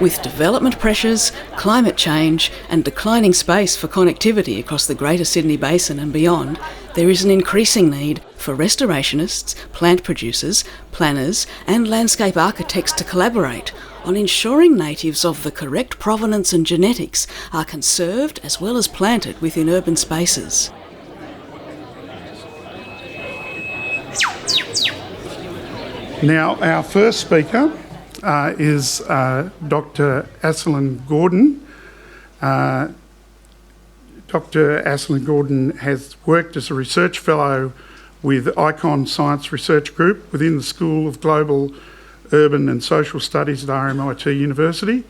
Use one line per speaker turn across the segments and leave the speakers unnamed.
With development pressures, climate change and declining space for connectivity across the Greater Sydney Basin and beyond, there is an increasing need for restorationists, plant producers, planners and landscape architects to collaborate on ensuring natives of the correct provenance and genetics are conserved as well as planted within urban spaces.
Now, our first speaker is Dr. Ascelin Gordon. Dr. Ascelin Gordon has worked as a research fellow with ICON Science Research Group within the School of Global, Urban and Social Studies at RMIT University.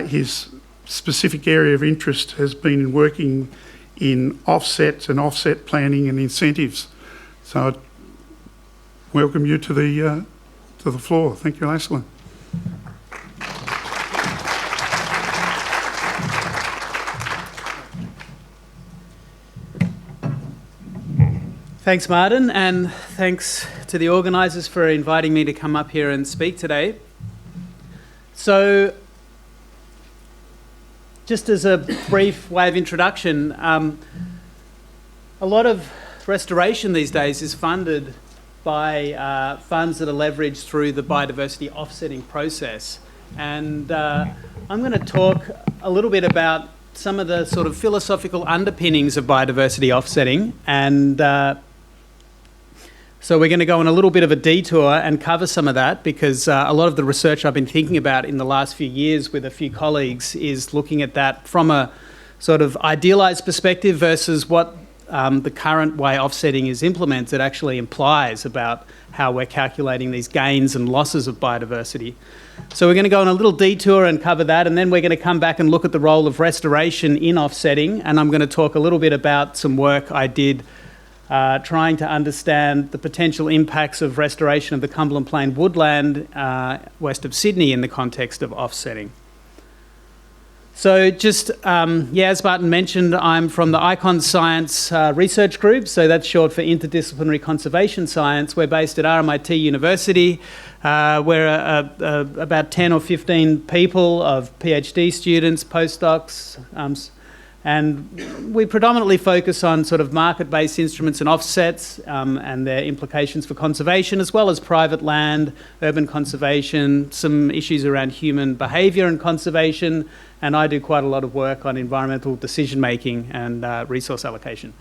His specific area of interest has been in working in offsets and offset planning and incentives. So I welcome you to the floor. Thank you, Ascelin.
Thanks, Martin, and thanks to the organisers for inviting me to come up here and speak today. So, just as a brief way of introduction, a lot of restoration these days is funded by funds that are leveraged through the biodiversity offsetting process. And I'm going to talk a little bit about some of the sort of philosophical underpinnings of biodiversity offsetting, and so we're going to go on a little bit of a detour and cover some of that, because a lot of the research I've been thinking about in the last few years with a few colleagues is looking at that from a sort of idealised perspective versus what the current way offsetting is implemented actually implies about how we're calculating these gains and losses of biodiversity. So we're going to go on a little detour and cover that, and then we're going to come back and look at the role of restoration in offsetting, and I'm going to talk a little bit about some work I did trying to understand the potential impacts of restoration of the Cumberland Plain woodland west of Sydney in the context of offsetting. So just, as Martin mentioned, I'm from the ICON Science Research Group, so that's short for Interdisciplinary Conservation Science. We're based at RMIT University. We're about 10 or 15 people of PhD students, postdocs, and we predominantly focus on sort of market-based instruments and offsets and their implications for conservation, as well as private land, urban conservation, some issues around human behaviour and conservation, and I do quite a lot of work on environmental decision-making and resource allocation.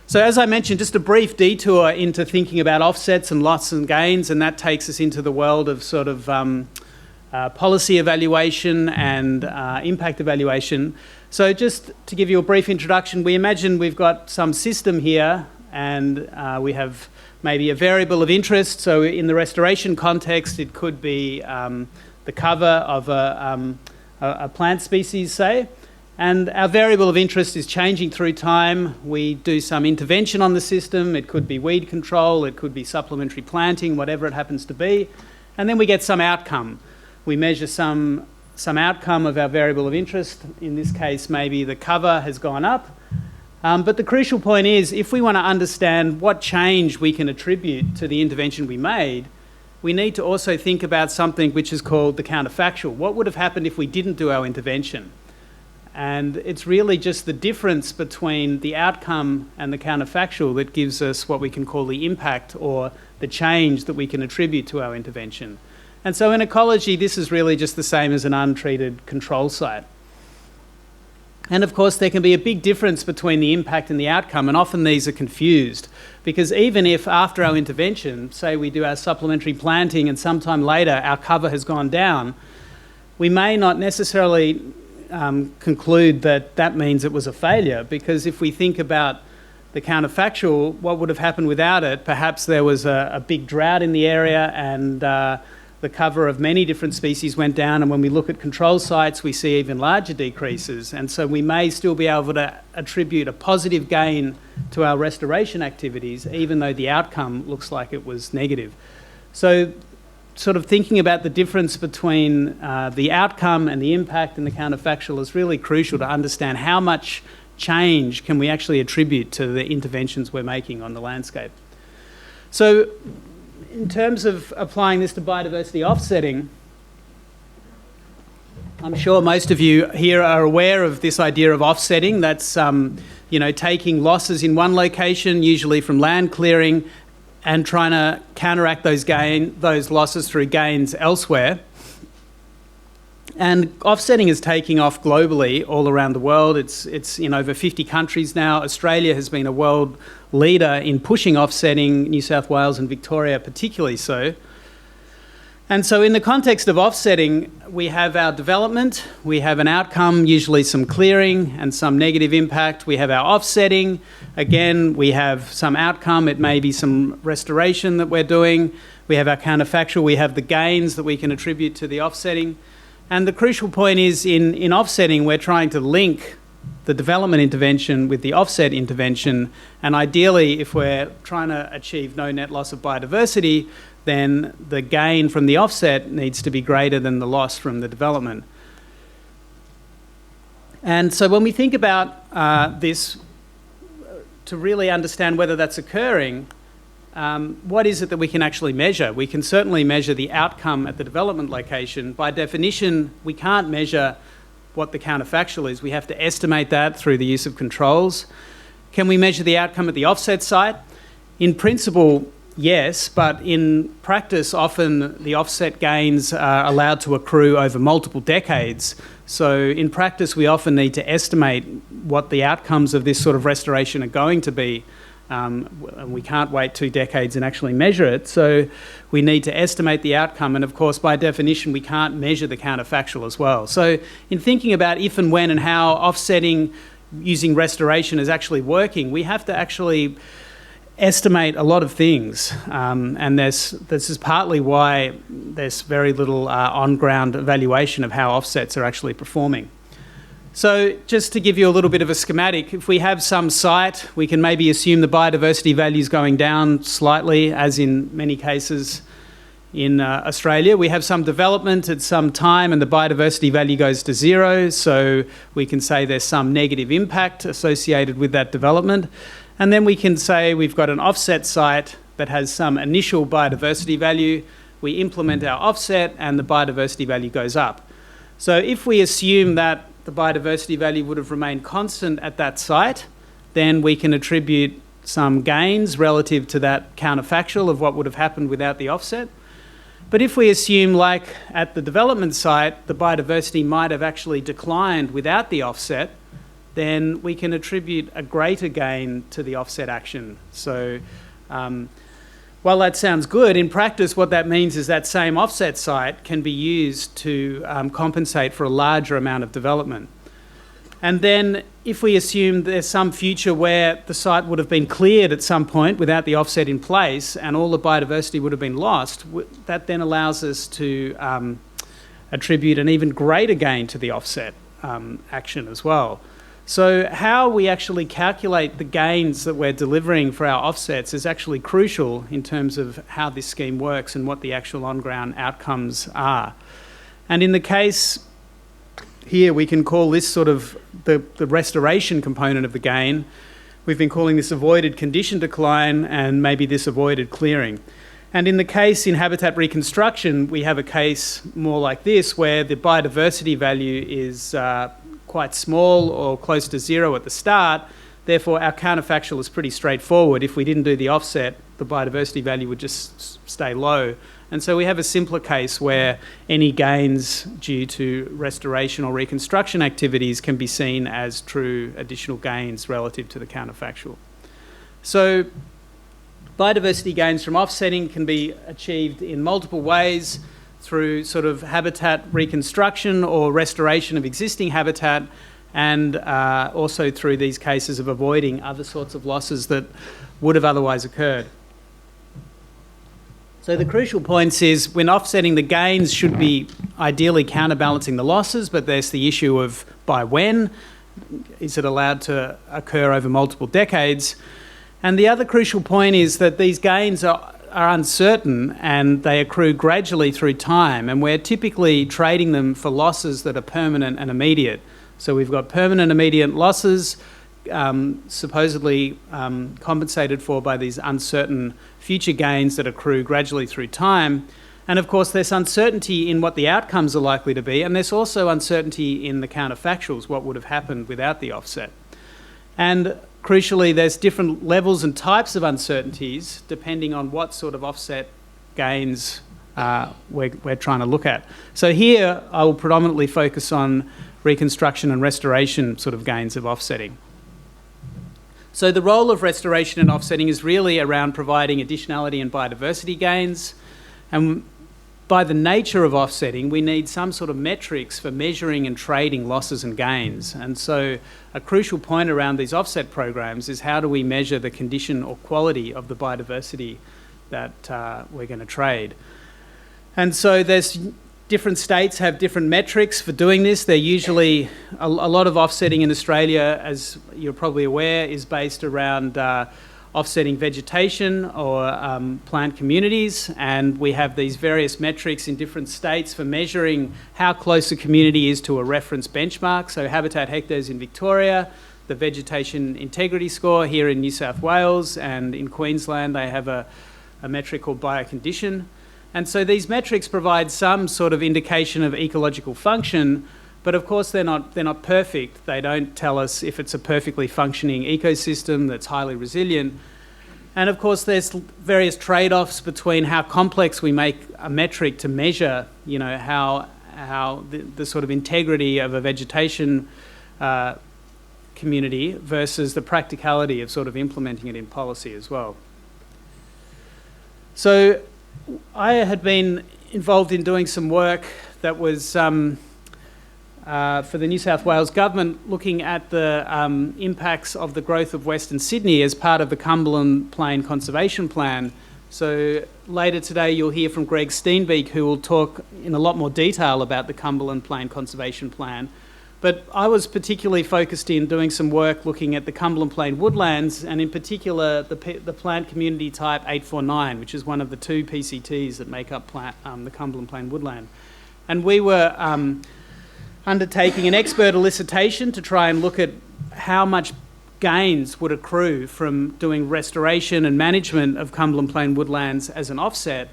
So as I mentioned, just a brief detour into thinking about offsets and loss and gains, and that takes us into the world of sort of policy evaluation and impact evaluation. So just to give you a brief introduction, we imagine we've got some system here, and we have maybe a variable of interest. So in the restoration context, it could be the cover of a plant species, say, and our variable of interest is changing through time. We do some intervention on the system. It could be weed control, it could be supplementary planting, whatever it happens to be, and then we get some outcome. We measure some outcome of our variable of interest. In this case, maybe the cover has gone up. But the crucial point is, if we want to understand what change we can attribute to the intervention we made, we need to also think about something which is called the counterfactual. What would have happened if we didn't do our intervention? And it's really just the difference between the outcome and the counterfactual that gives us what we can call the impact, or the change that we can attribute to our intervention. And so in ecology, this is really just the same as an untreated control site. And of course, there can be a big difference between the impact and the outcome, and often these are confused, because even if after our intervention, say we do our supplementary planting and sometime later our cover has gone down, we may not necessarily conclude that that means it was a failure, because if we think about the counterfactual, what would have happened without it? Perhaps there was a big drought in the area, and the cover of many different species went down, and when we look at control sites, we see even larger decreases. And so we may still be able to attribute a positive gain to our restoration activities, even though the outcome looks like it was negative. So sort of thinking about the difference between the outcome and the impact and the counterfactual is really crucial to understand how much change can we actually attribute to the interventions we're making on the landscape. So in terms of applying this to biodiversity offsetting, I'm sure most of you here are aware of this idea of offsetting. That's, taking losses in one location, usually from land clearing, and trying to counteract those losses through gains elsewhere. And offsetting is taking off globally all around the world. It's in over 50 countries now. Australia has been a world leader in pushing offsetting, New South Wales and Victoria particularly so. And so in the context of offsetting, we have our development, we have an outcome, usually some clearing and some negative impact. We have our offsetting. Again, we have some outcome. It may be some restoration that we're doing. We have our counterfactual. We have the gains that we can attribute to the offsetting. And the crucial point is in offsetting, we're trying to link the development intervention with the offset intervention. And ideally, if we're trying to achieve no net loss of biodiversity, then the gain from the offset needs to be greater than the loss from the development. And so when we think about this, to really understand whether that's occurring, what is it that we can actually measure? We can certainly measure the outcome at the development location. By definition, we can't measure what the counterfactual is. We have to estimate that through the use of controls. Can we measure the outcome at the offset site? In principle, yes, but in practice, often the offset gains are allowed to accrue over multiple decades. So in practice, we often need to estimate what the outcomes of this sort of restoration are going to be. And we can't wait 2 decades and actually measure it. So we need to estimate the outcome. And of course, by definition, we can't measure the counterfactual as well. So in thinking about if and when and how offsetting using restoration is actually working, we have to actually estimate a lot of things. And this is partly why there's very little on-ground evaluation of how offsets are actually performing. So just to give you a little bit of a schematic, if we have some site, we can maybe assume the biodiversity value is going down slightly, as in many cases in Australia. We have some development at some time and the biodiversity value goes to 0, so we can say there's some negative impact associated with that development. And then we can say we've got an offset site that has some initial biodiversity value. We implement our offset and the biodiversity value goes up. So if we assume that the biodiversity value would have remained constant at that site, then we can attribute some gains relative to that counterfactual of what would have happened without the offset. But if we assume, like at the development site, the biodiversity might have actually declined without the offset, then we can attribute a greater gain to the offset action. So while that sounds good, in practice what that means is that same offset site can be used to compensate for a larger amount of development. And then if we assume there's some future where the site would have been cleared at some point without the offset in place and all the biodiversity would have been lost, that then allows us to attribute an even greater gain to the offset action as well. So how we actually calculate the gains that we're delivering for our offsets is actually crucial in terms of how this scheme works and what the actual on-ground outcomes are. And in the case here, we can call this sort of the restoration component of the gain. We've been calling this avoided condition decline and maybe this avoided clearing. And in the case in habitat reconstruction, we have a case more like this where the biodiversity value is quite small or close to 0 at the start. Therefore, our counterfactual is pretty straightforward. If we didn't do the offset, the biodiversity value would just stay low. And so we have a simpler case where any gains due to restoration or reconstruction activities can be seen as true additional gains relative to the counterfactual. So biodiversity gains from offsetting can be achieved in multiple ways, through sort of habitat reconstruction or restoration of existing habitat, and also through these cases of avoiding other sorts of losses that would have otherwise occurred. So the crucial points is when offsetting, the gains should be ideally counterbalancing the losses, but there's the issue of by when. Is it allowed to occur over multiple decades? And the other crucial point is that these gains are uncertain and they accrue gradually through time, and we're typically trading them for losses that are permanent and immediate. So we've got permanent immediate losses supposedly compensated for by these uncertain future gains that accrue gradually through time. And of course, there's uncertainty in what the outcomes are likely to be, and there's also uncertainty in the counterfactuals, what would have happened without the offset. And crucially, there's different levels and types of uncertainties depending on what sort of offset gains we're trying to look at. So here, I will predominantly focus on reconstruction and restoration sort of gains of offsetting. So the role of restoration and offsetting is really around providing additionality and biodiversity gains. And by the nature of offsetting, we need some sort of metrics for measuring and trading losses and gains. And so a crucial point around these offset programs is how do we measure the condition or quality of the biodiversity that we're going to trade. And so there's different states have different metrics for doing this. They're usually, a lot of offsetting in Australia, as you're probably aware, is based around offsetting vegetation or plant communities, and we have these various metrics in different states for measuring how close a community is to a reference benchmark. So habitat hectares in Victoria, the vegetation integrity score here in New South Wales, and in Queensland they have a metric called biocondition. And so these metrics provide some sort of indication of ecological function, but of course they're not perfect. They don't tell us if it's a perfectly functioning ecosystem that's highly resilient. And of course there's various trade-offs between how complex we make a metric to measure, you know, how the sort of integrity of a vegetation community versus the practicality of sort of implementing it in policy as well. So I had been involved in doing some work that was for the New South Wales government, looking at the impacts of the growth of Western Sydney as part of the Cumberland Plain Conservation Plan. So later today you'll hear from Greg Steenbeek, who will talk in a lot more detail about the Cumberland Plain Conservation Plan. But I was particularly focused in doing some work looking at the Cumberland Plain woodlands, and in particular the plant community type 849, which is one of the two PCTs that make up the Cumberland Plain woodland. And we were undertaking an expert elicitation to try and look at how much gains would accrue from doing restoration and management of Cumberland Plain woodlands as an offset.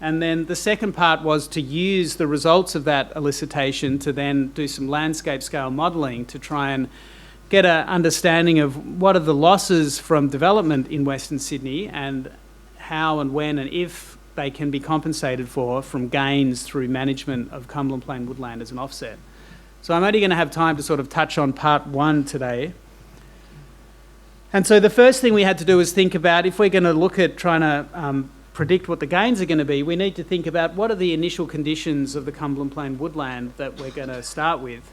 And then the second part was to use the results of that elicitation to then do some landscape scale modelling to try and get an understanding of what are the losses from development in Western Sydney and how and when and if they can be compensated for from gains through management of Cumberland Plain woodland as an offset. So I'm only going to have time to sort of touch on part one today. And so the first thing we had to do is think about, if we're going to look at trying to predict what the gains are going to be, we need to think about what are the initial conditions of the Cumberland Plain woodland that we're going to start with.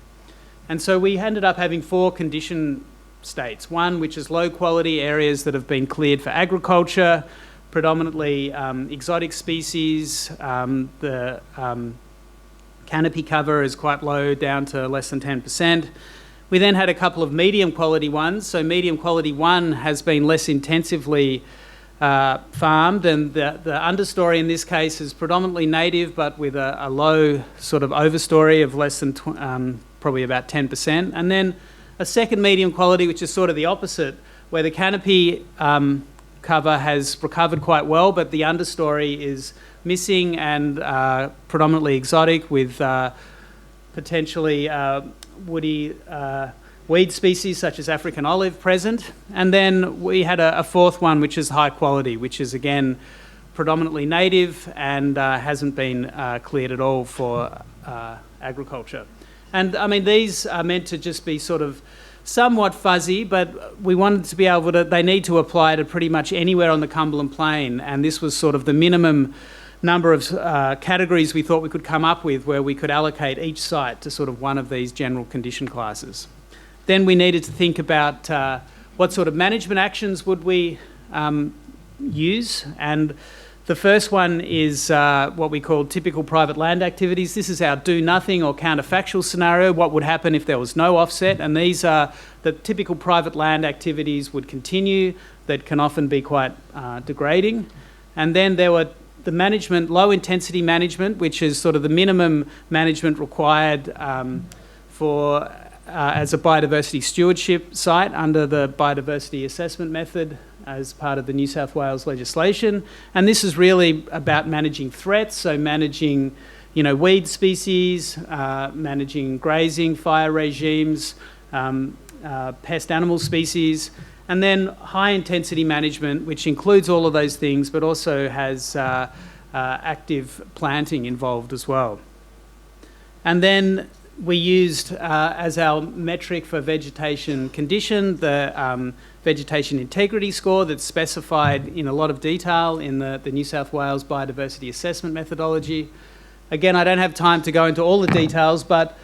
And so we ended up having four condition states. One, which is low quality areas that have been cleared for agriculture, predominantly exotic species. The canopy cover is quite low, down to less than 10%. We then had a couple of medium quality ones. So medium quality one has been less intensively farmed, and the understory in this case is predominantly native, but with a low sort of overstory of less than probably about 10%. And then a second medium quality, which is sort of the opposite, where the canopy cover has recovered quite well, but the understory is missing and predominantly exotic, with potentially woody weed species such as African olive present. And then we had a fourth one, which is high quality, which is again predominantly native and hasn't been cleared at all for agriculture. And I mean, these are meant to just be sort of somewhat fuzzy, but we wanted to be able to, they need to apply to pretty much anywhere on the Cumberland Plain, and this was sort of the minimum number of categories we thought we could come up with where we could allocate each site to sort of one of these general condition classes. Then we needed to think about what sort of management actions would we use, and the first one is what we call typical private land activities. This is our do nothing or counterfactual scenario, what would happen if there was no offset, and these are the typical private land activities would continue that can often be quite degrading. And then there were the management, low intensity management, which is sort of the minimum management required for as a biodiversity stewardship site under the biodiversity assessment method. as part of the New South Wales legislation. And this is really about managing threats, so managing weed species, managing grazing, fire regimes, pest animal species, and then high intensity management, which includes all of those things, but also has active planting involved as well. And then we used as our metric for vegetation condition the vegetation integrity score that's specified in a lot of detail in the New South Wales biodiversity assessment methodology. Again, I don't have time to go into all the details, but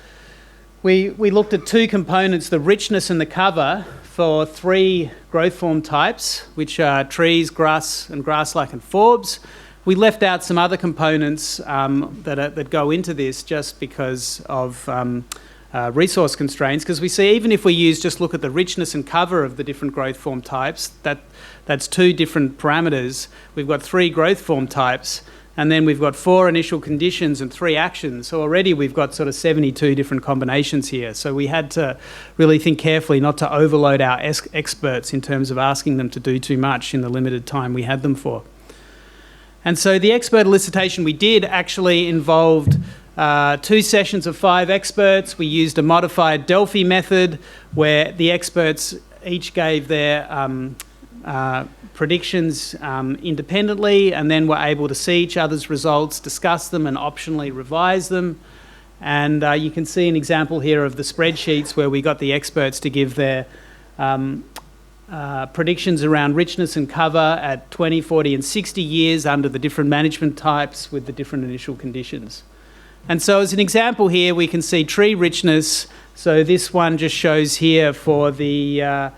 we looked at two components, the richness and the cover, for 3 growth form types, which are trees, grass and grass-like and forbs. We left out some other components that go into this just because of resource constraints, because we see even if we look at the richness and cover of the different growth form types, that's 2 different parameters. We've got 3 growth form types, and then we've got 4 initial conditions and 3 actions. So already we've got sort of 72 different combinations here. So we had to really think carefully not to overload our experts in terms of asking them to do too much in the limited time we had them for. And so the expert elicitation we did actually involved 2 sessions of 5 experts. We used a modified Delphi method where the experts each gave their predictions independently and then were able to see each other's results, discuss them and optionally revise them. And you can see an example here of the spreadsheets where we got the experts to give their predictions around richness and cover at 20, 40 and 60 years under the different management types with the different initial conditions. And so as an example here, we can see tree richness. So this one just shows here for the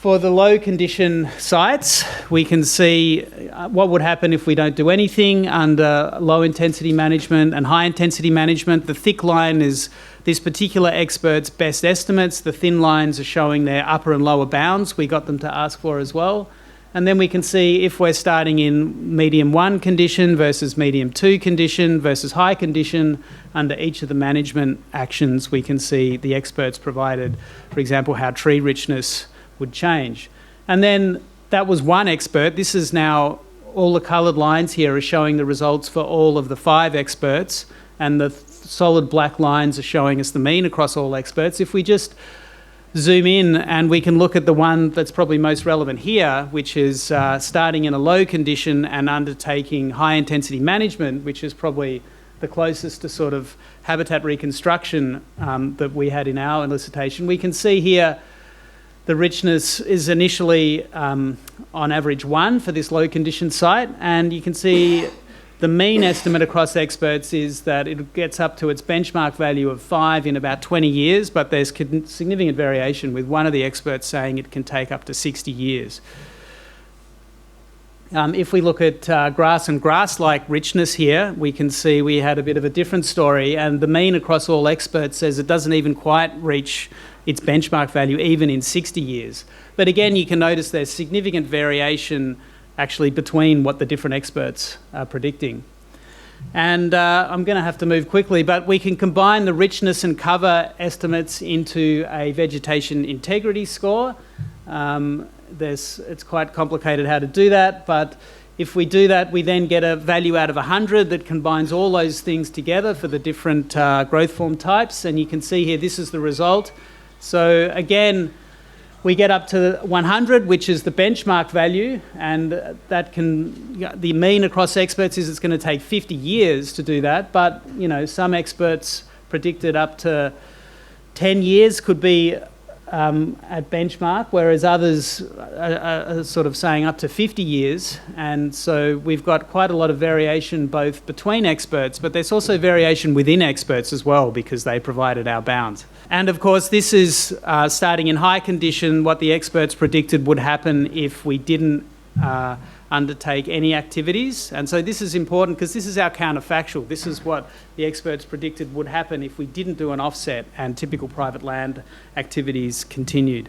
low condition sites, we can see what would happen if we don't do anything under low intensity management and high intensity management. The thick line is this particular expert's best estimates. The thin lines are showing their upper and lower bounds. We got them to ask for as well. And then we can see if we're starting in medium 1 condition versus medium 2 condition versus high condition under each of the management actions, we can see the experts provided, for example, how tree richness would change. And then that was one expert. This is now all the coloured lines here are showing the results for all of the 5 experts, and the solid black lines are showing us the mean across all experts. If we just zoom in and we can look at the one that's probably most relevant here, which is starting in a low condition and undertaking high intensity management, which is probably the closest to sort of habitat reconstruction that we had in our elicitation. We can see here the richness is initially on average 1 for this low condition site, and you can see the mean estimate across experts is that it gets up to its benchmark value of 5 in about 20 years, but there's significant variation, with one of the experts saying it can take up to 60 years. If we look at grass and grass-like richness here, we can see we had a bit of a different story, and the mean across all experts says it doesn't even quite reach its benchmark value even in 60 years. But again, you can notice there's significant variation actually between what the different experts are predicting. And I'm going to have to move quickly, but we can combine the richness and cover estimates into a vegetation integrity score. It's quite complicated how to do that, but if we do that, we then get a value out of 100 that combines all those things together for the different growth form types. And you can see here, this is the result. So again, we get up to 100, which is the benchmark value, and the mean across experts is it's going to take 50 years to do that, but some experts predicted up to 10 years could be at benchmark, whereas others are sort of saying up to 50 years. And so we've got quite a lot of variation both between experts, but there's also variation within experts as well, because they provided our bounds. And of course, this is starting in high condition, what the experts predicted would happen if we didn't undertake any activities. And so this is important because this is our counterfactual. This is what the experts predicted would happen if we didn't do an offset and typical private land activities continued.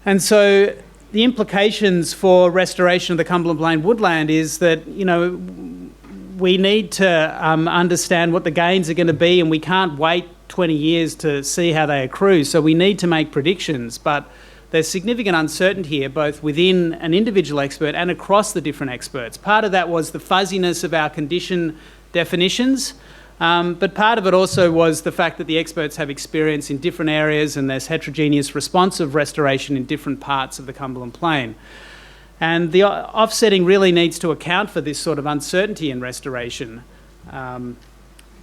And so the implications for restoration of the Cumberland Plain woodland is that, we need to understand what the gains are going to be, and we can't wait 20 years to see how they accrue. So we need to make predictions, but there's significant uncertainty here, both within an individual expert and across the different experts. Part of that was the fuzziness of our condition definitions, but part of it also was the fact that the experts have experience in different areas and there's heterogeneous responsive restoration in different parts of the Cumberland Plain. And the offsetting really needs to account for this sort of uncertainty in restoration.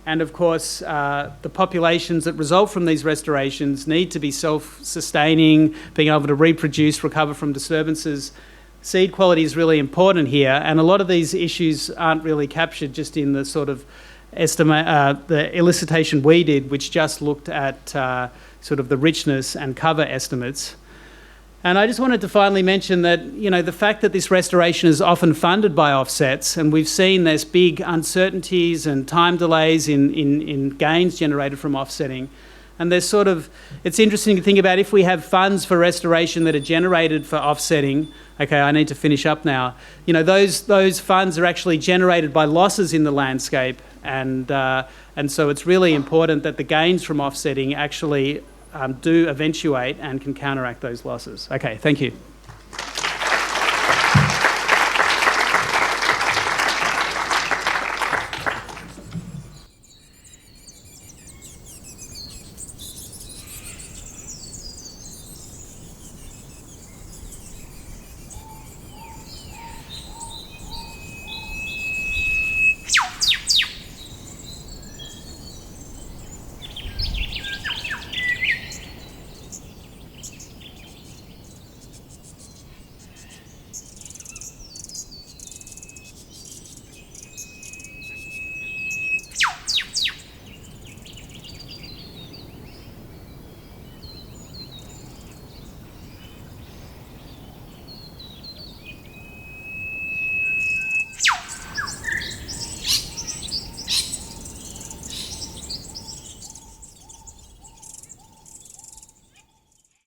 And of course, the populations that result from these restorations need to be self-sustaining, being able to reproduce, recover from disturbances. Seed quality is really important here, and a lot of these issues aren't really captured just in the sort of the elicitation we did, which just looked at sort of the richness and cover estimates. And I just wanted to finally mention that, you know, the fact that this restoration is often funded by offsets, and we've seen there's big uncertainties and time delays in gains generated from offsetting. And there's sort of, it's interesting to think about if we have funds for restoration that are generated for offsetting. Okay, I need to finish up now. You know, those funds are actually generated by losses in the landscape, and so it's really important that the gains from offsetting actually do eventuate and can counteract those losses. Okay, thank you.